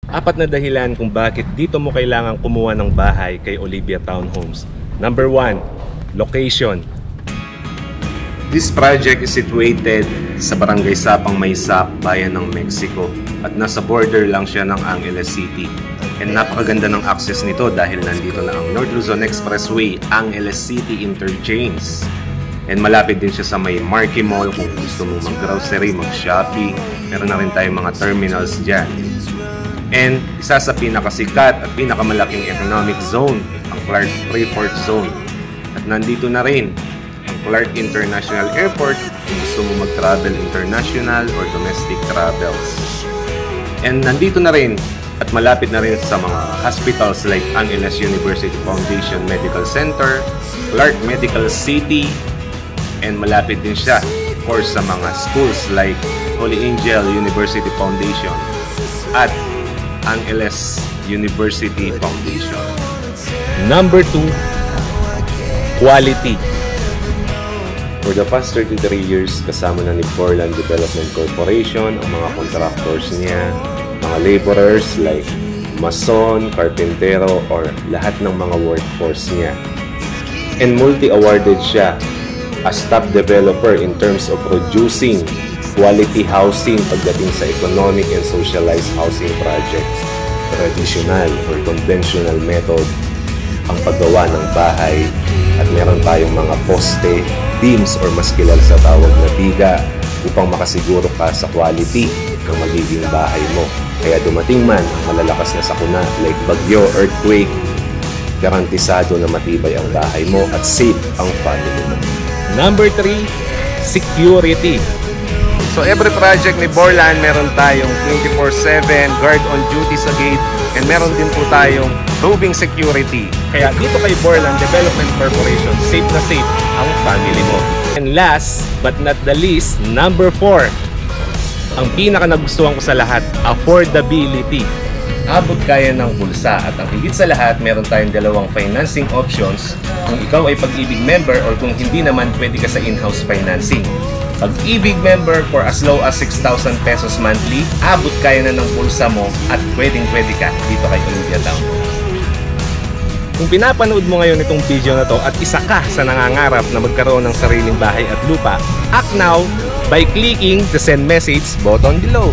Apat na dahilan kung bakit dito mo kailangan kumuha ng bahay kay Olivia Townhomes. Number 1, location. This project is situated sa Barangay Sapang Maysak, Bayan ng Mexico, at nasa border lang siya ng Angeles City. And napakaganda ng access nito dahil nandito na ang North Luzon Expressway, Angeles City Interchange. And malapit din siya sa may Marquee Mall kung gusto mo mag-grocery, mag-shopping. Meron na rin tayong mga terminals dyan. And isa sa pinakasikat at pinakamalaking economic zone, ang Clark Freeport Zone. At nandito na rin ang Clark International Airport kung gusto mo mag-travel international or domestic travels. And nandito na rin at malapit na rin sa mga hospitals like Angeles University Foundation Medical Center, Clark Medical City, and malapit din siya of course sa mga schools like Holy Angel University Foundation at Angeles University Foundation. Number 2, quality. For the past 33 years, kasama na ni Borland Development Corporation ang mga contractors niya, mga laborers like mason, carpentero, or lahat ng mga workforce niya. And multi-awarded siya as top developer in terms of producing quality housing pagdating sa economic and socialized housing projects. Traditional or conventional method ang paggawa ng bahay at meron tayong mga poste, beams or mas kilala sa tawag na biga upang makasiguro ka sa quality ng magiging bahay mo. Kaya dumating man ang malalakas na sakuna like bagyo, earthquake, garantisado na matibay ang bahay mo at safe ang family mo. Number 3, security. So every project ni Borland, meron tayong 24/7 guard on duty sa gate and meron din po tayong roving security. Kaya dito kay Borland Development Corporation, safe na safe ang family mo. And last but not the least, number 4. Ang pinaka nagustuhan ko sa lahat, affordability. Abot kaya ng bulsa at ang higit sa lahat, meron tayong dalawang financing options kung ikaw ay Pag-ibig member or kung hindi naman pwede ka sa in-house financing. Pag-ibig member for as low as 6,000 pesos monthly, abot kaya na ng bulsa mo at pwedeng-pwede ka dito kay Olivia Townhomes. Kung pinapanood mo ngayon itong video na to at isa ka sa nangangarap na magkaroon ng sariling bahay at lupa, act now by clicking the send message button below.